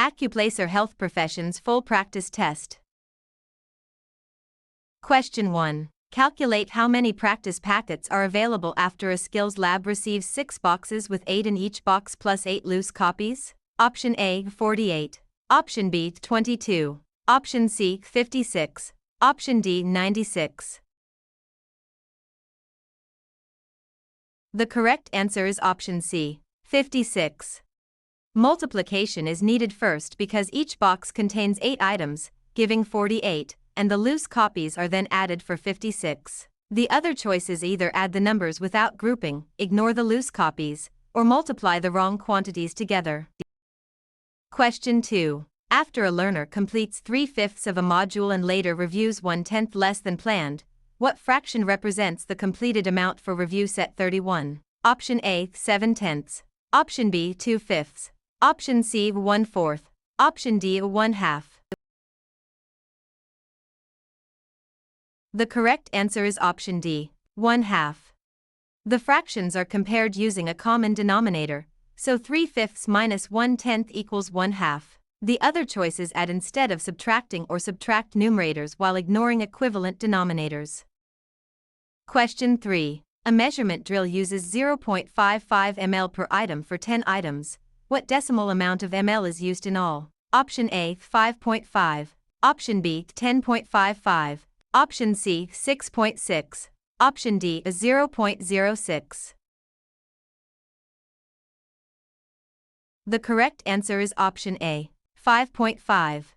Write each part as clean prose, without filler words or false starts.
ACCUPLACER Health Professions Full Practice Test. Question 1. Calculate how many practice packets are available after a skills lab receives 6 boxes with 8 in each box plus 8 loose copies. Option A, 48. Option B, 22. Option C, 56. Option D, 96. The correct answer is option C, 56. Multiplication is needed first because each box contains 8 items, giving 48, and the loose copies are then added for 56. The other choices either add the numbers without grouping, ignore the loose copies, or multiply the wrong quantities together. Question 2. After a learner completes 3/5 of a module and later reviews 1/10 less than planned, what fraction represents the completed amount for review set 31? Option A, 7/10. Option B, 2/5. Option C, 1/4. Option D, 1/2. The correct answer is option D, 1/2. The fractions are compared using a common denominator, so 3/5 minus 1/10 equals 1/2. The other choices add instead of subtracting or subtract numerators while ignoring equivalent denominators. Question 3. A measurement drill uses 0.55 ml per item for 10 items. What decimal amount of ml is used in all? Option A, 5.5. Option B, 10.55. Option C, 6.6. Option D, 0.06. The correct answer is option A, 5.5.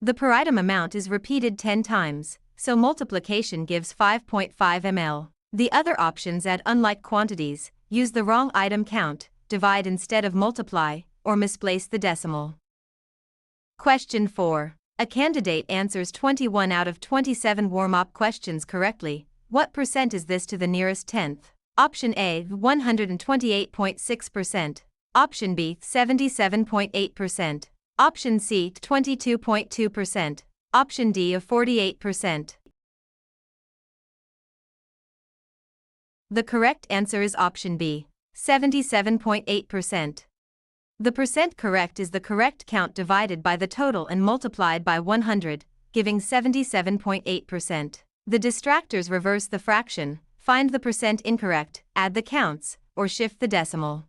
The per item amount is repeated 10 times, so multiplication gives 5.5 ml. The other options add unlike quantities, use the wrong item count, divide instead of multiply, or misplace the decimal. Question 4. A candidate answers 21 out of 27 warm-up questions correctly. What percent is this to the nearest tenth? Option A, 128.6%. Option B, 77.8%. Option C, 22.2%. Option D, 48%. The correct answer is option B, 77.8%. The percent correct is the correct count divided by the total and multiplied by 100, giving 77.8%. The distractors reverse the fraction, find the percent incorrect, add the counts, or shift the decimal.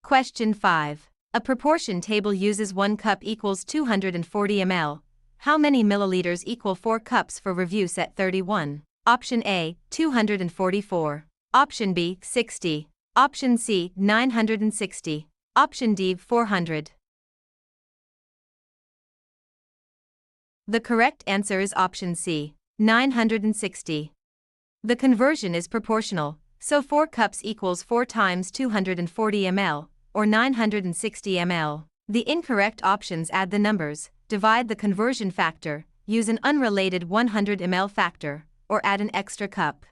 Question 5. A proportion table uses 1 cup equals 240 ml. How many milliliters equal 4 cups for review set 31? Option A, 244. Option B, 60. Option C, 960. Option D, 400. The correct answer is option C, 960. The conversion is proportional, so 4 cups equals 4 times 240 ml, or 960 ml. The incorrect options add the numbers, divide the conversion factor, use an unrelated 100 ml factor, or add an extra cup.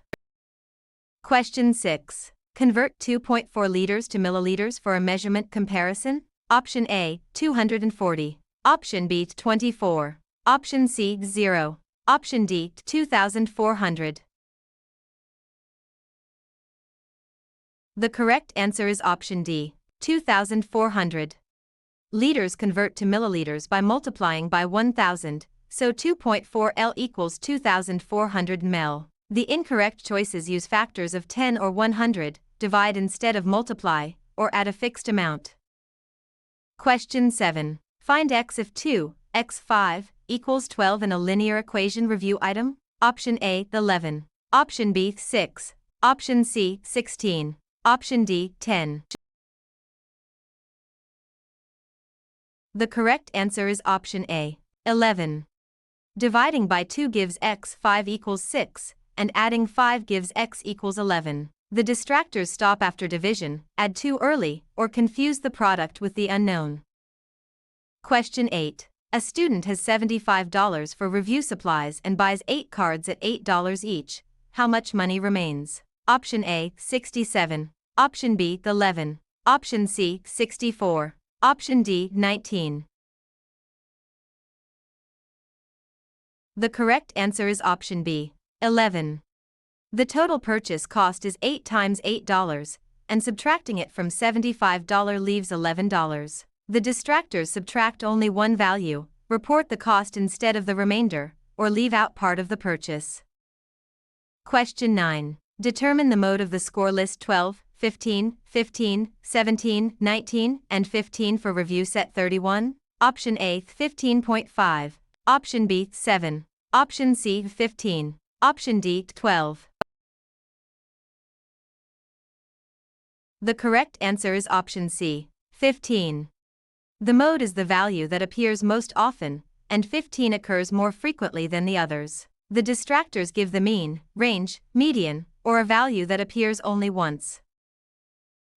Question 6. Convert 2.4 liters to milliliters for a measurement comparison. Option A, 240. Option B, 24. Option C, 0. Option D, 2,400. The correct answer is option D, 2,400. Liters convert to milliliters by multiplying by 1,000, so 2.4 L equals 2,400 ml. The incorrect choices use factors of 10 or 100, divide instead of multiply, or add a fixed amount. Question 7. Find x if 2, x 5, equals 12 in a linear equation review item. Option A, 11. Option B, 6. Option C, 16. Option D, 10. The correct answer is option A, 11. Dividing by 2 gives x 5 equals 6, and adding 5 gives x equals 11. The distractors stop after division, add 2 early, or confuse the product with the unknown. Question 8. A student has $75 for review supplies and buys 8 cards at $8 each. How much money remains? Option A, 67. Option B, 11. Option C, 64. Option D, 19. The correct answer is option B, 11. The total purchase cost is 8 times $8, and subtracting it from $75 leaves $11. The distractors subtract only one value, report the cost instead of the remainder, or leave out part of the purchase. Question 9. Determine the mode of the score list 12, 15, 15, 17, 19, and 15 for review set 31. Option A 15.5, Option B 7, Option C 15, Option D 12. The correct answer is Option C, 15. The mode is the value that appears most often, and 15 occurs more frequently than the others. The distractors give the mean, range, median, or a value that appears only once.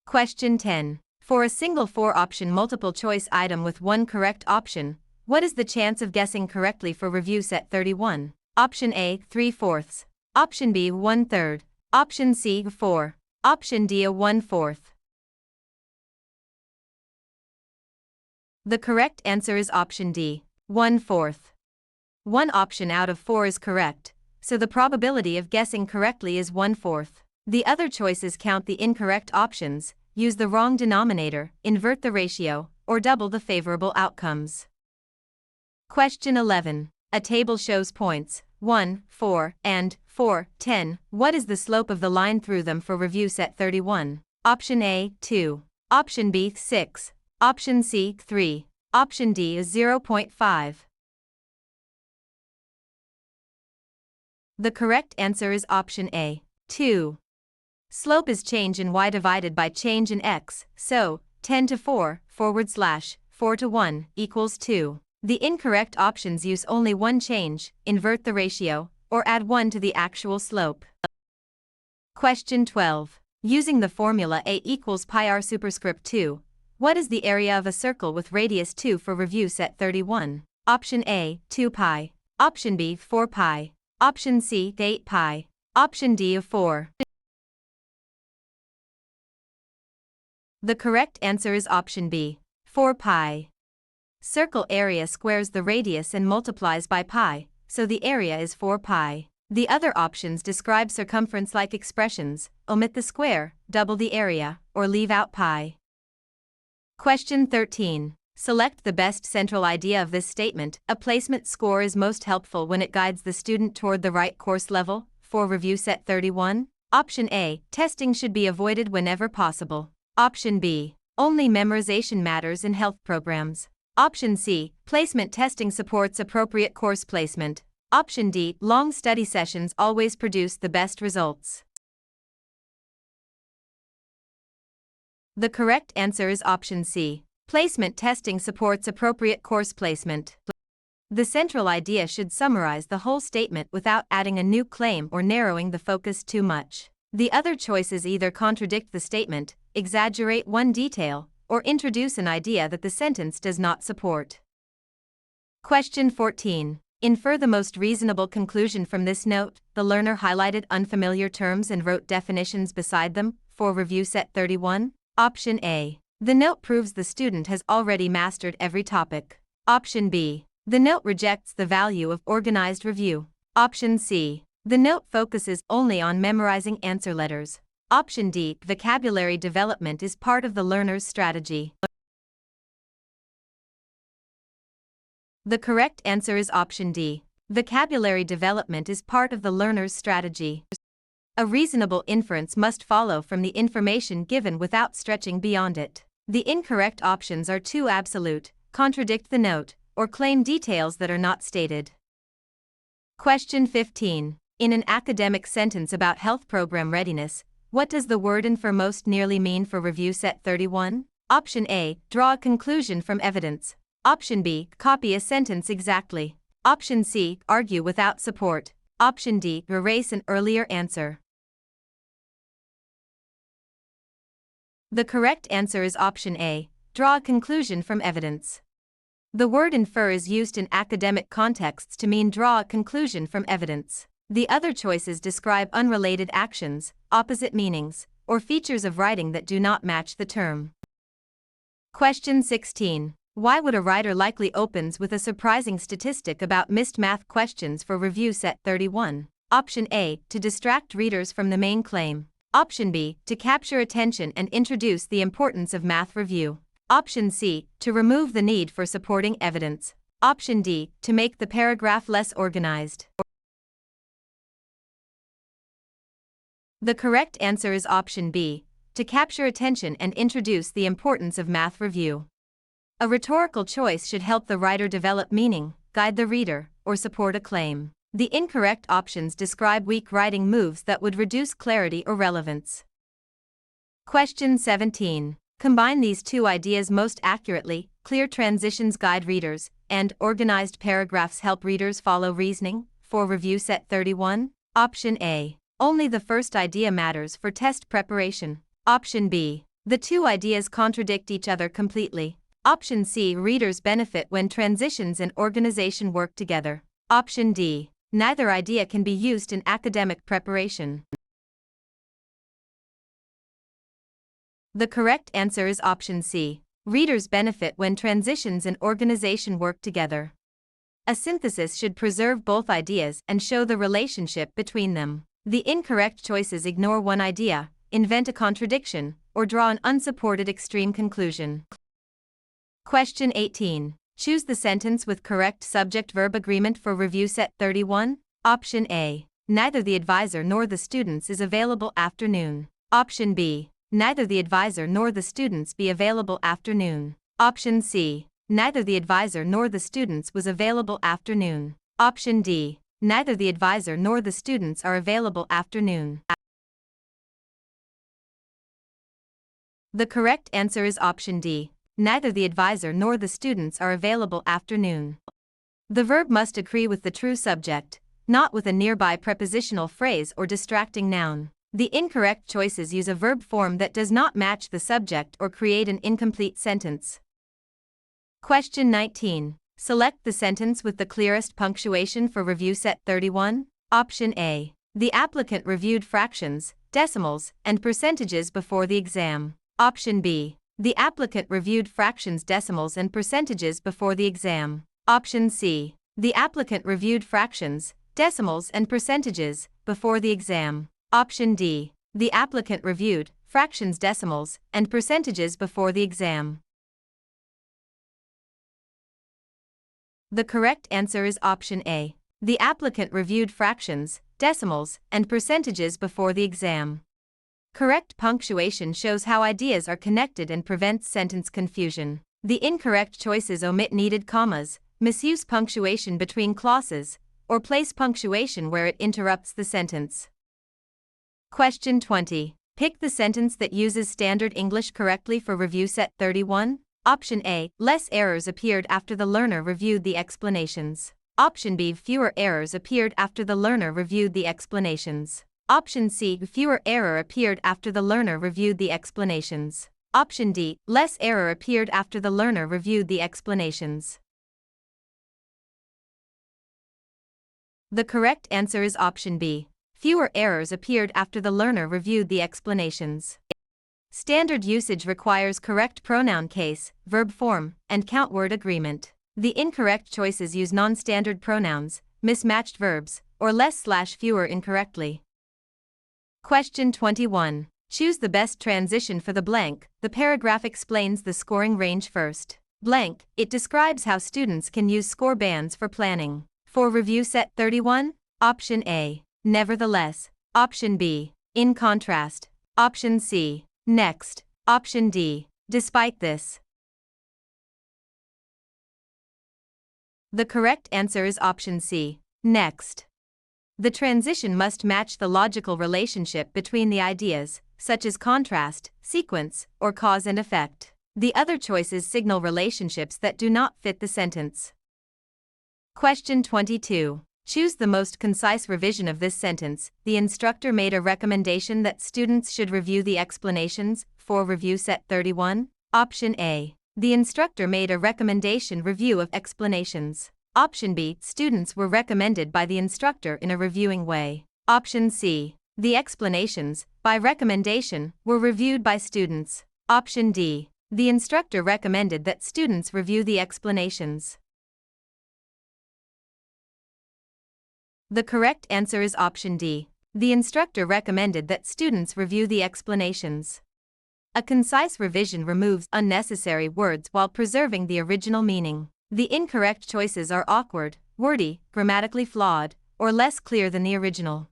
Question 10. For a single 4-option multiple-choice item with one correct option, what is the chance of guessing correctly for review set 31? Option A 3/4, Option B 1/3, Option C 4, Option D a 1/4. The correct answer is Option D, 1/4. One option out of 4 is correct, so the probability of guessing correctly is 1/4. The other choices count the incorrect options, use the wrong denominator, invert the ratio, or double the favorable outcomes. Question 11. A table shows points 1, 4, and 4, 10. What is the slope of the line through them for review set 31? Option A 2, Option B 6, Option C 3, Option D is 0.5. The correct answer is Option A, 2. Slope is change in y divided by change in x, so 10 to 4 /4 to 1 equals 2. The incorrect options use only one change, invert the ratio, or add 1 to the actual slope. Question 12. Using the formula A equals pi r superscript 2, what is the area of a circle with radius 2 for review set 31? Option A 2 pi, Option B 4 pi, Option C 8 pi, Option D of 4. The correct answer is Option B, 4 pi. Circle area squares the radius and multiplies by pi, so the area is 4 pi. The other options describe circumference-like expressions, omit the square, double the area, or leave out pi. Question 13. Select the best central idea of this statement. A placement score is most helpful when it guides the student toward the right course level, for review set 31. Option A. Testing should be avoided whenever possible. Option B. Only memorization matters in health programs. Option C. Placement testing supports appropriate course placement. Option D. Long study sessions always produce the best results. The correct answer is Option C. Placement testing supports appropriate course placement. The central idea should summarize the whole statement without adding a new claim or narrowing the focus too much. The other choices either contradict the statement, exaggerate one detail, or introduce an idea that the sentence does not support. Question 14. Infer the most reasonable conclusion from this note. The learner highlighted unfamiliar terms and wrote definitions beside them, for review set 31. Option A. The note proves the student has already mastered every topic. Option B. The note rejects the value of organized review. Option C. The note focuses only on memorizing answer letters. Option D. Vocabulary development is part of the learner's strategy. The correct answer is Option D. Vocabulary development is part of the learner's strategy. A reasonable inference must follow from the information given without stretching beyond it. The incorrect options are too absolute, contradict the note, or claim details that are not stated. Question 15. In an academic sentence about health program readiness, what does the word infer most nearly mean for review set 31? Option A. Draw a conclusion from evidence. Option B. Copy a sentence exactly. Option C. Argue without support. Option D. Erase an earlier answer. The correct answer is Option A. Draw a conclusion from evidence. The word infer is used in academic contexts to mean draw a conclusion from evidence. The other choices describe unrelated actions, opposite meanings, or features of writing that do not match the term. Question 16. Why would a writer likely opens with a surprising statistic about missed math questions for review set 31? Option A. To distract readers from the main claim. Option B. To capture attention and introduce the importance of math review. Option C, to remove the need for supporting evidence. Option D, to make the paragraph less organized. The correct answer is option B, to capture attention and introduce the importance of math review. A rhetorical choice should help the writer develop meaning, guide the reader, or support a claim. The incorrect options describe weak writing moves that would reduce clarity or relevance. Question 17. Combine these two ideas most accurately. Clear transitions guide readers, and organized paragraphs help readers follow reasoning. For review set 31. Option A. Only the first idea matters for test preparation. Option B. The two ideas contradict each other completely. Option C. Readers benefit when transitions and organization work together. Option D. Neither idea can be used in academic preparation. The correct answer is option C. Readers benefit when transitions and organization work together. A synthesis should preserve both ideas and show the relationship between them. The incorrect choices ignore one idea, invent a contradiction, or draw an unsupported extreme conclusion. Question 18. Choose the sentence with correct subject-verb agreement for review set 31. Option A. Neither the advisor nor the students is available afternoon. Option B. Neither the advisor nor the students be available afternoon. Option C. Neither the advisor nor the students was available afternoon. Option D. Neither the advisor nor the students are available afternoon. The correct answer is option D. Neither the advisor nor the students are available afternoon. The verb must agree with the true subject, not with a nearby prepositional phrase or distracting noun. The incorrect choices use a verb form that does not match the subject or create an incomplete sentence. Question 19. Select the sentence with the clearest punctuation for review set 31. Option A. The applicant reviewed fractions, decimals, and percentages before the exam. Option B. The applicant reviewed fractions, decimals, and percentages before the exam. Option C. The applicant reviewed fractions, decimals, and percentages before the exam. Option D. The applicant reviewed fractions, decimals, and percentages before the exam. The correct answer is option A. The applicant reviewed fractions, decimals, and percentages before the exam. Correct punctuation shows how ideas are connected and prevents sentence confusion. The incorrect choices omit needed commas, misuse punctuation between clauses, or place punctuation where it interrupts the sentence. Question 20. Pick the sentence that uses Standard English correctly for review set 31. Option A. Less errors appeared after the learner reviewed the explanations. Option B. Fewer errors appeared after the learner reviewed the explanations. Option C. Fewer error appeared after the learner reviewed the explanations. Option D. Less error appeared after the learner reviewed the explanations. The correct answer is option B. Fewer errors appeared after the learner reviewed the explanations. Standard usage requires correct pronoun case, verb form, and count word agreement. The incorrect choices use non-standard pronouns, mismatched verbs, or less/fewer incorrectly. Question 21. Choose the best transition for the blank. The paragraph explains the scoring range first. Blank. It describes how students can use score bands for planning. For review set 31. Option A. Nevertheless. Option B. In contrast. Option C. Next. Option D. Despite this. The correct answer is option C. Next. The transition must match the logical relationship between the ideas, such as contrast, sequence, or cause and effect. The other choices signal relationships that do not fit the sentence. Question 22. Choose the most concise revision of this sentence. The instructor made a recommendation that students should review the explanations. For review set 31. Option A. The instructor made a recommendation review of explanations. Option B. Students were recommended by the instructor in a reviewing way. Option C. The explanations, by recommendation, were reviewed by students. Option D. The instructor recommended that students review the explanations. The correct answer is option D. The instructor recommended that students review the explanations. A concise revision removes unnecessary words while preserving the original meaning. The incorrect choices are awkward, wordy, grammatically flawed, or less clear than the original.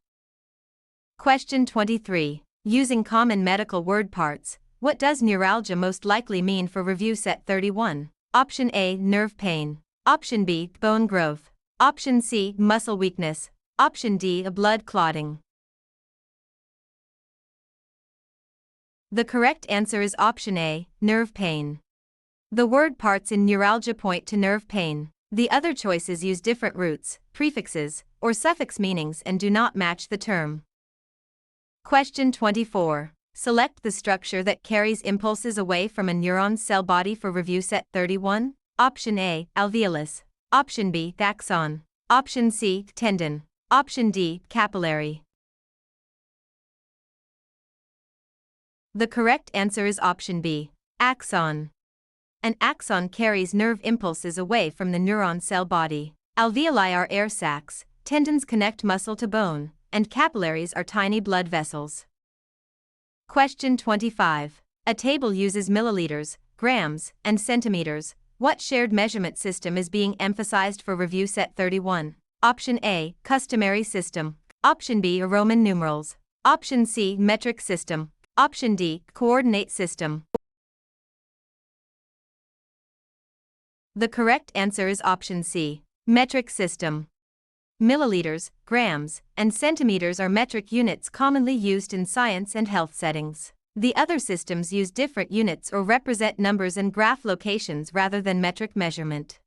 Question 23. Using common medical word parts, what does neuralgia most likely mean for review set 31? Option A, nerve pain. Option B, bone growth. Option C, muscle weakness. Option D, a blood clotting. The correct answer is option A, nerve pain. The word parts in neuralgia point to nerve pain. The other choices use different roots, prefixes, or suffix meanings and do not match the term. Question 24. Select the structure that carries impulses away from a neuron's cell body for review set 31. Option A, alveolus. Option B, axon. Option C, tendon. Option D, capillary. The correct answer is option B, axon. An axon carries nerve impulses away from the neuron cell body. Alveoli are air sacs, tendons connect muscle to bone, and capillaries are tiny blood vessels. Question 25. A table uses milliliters, grams, and centimeters. What shared measurement system is being emphasized for review set 31? Option A, customary system. Option B, Roman numerals. Option C, metric system. Option D, coordinate system. The correct answer is option C, metric system. Milliliters, grams, and centimeters are metric units commonly used in science and health settings. The other systems use different units or represent numbers and graph locations rather than metric measurement.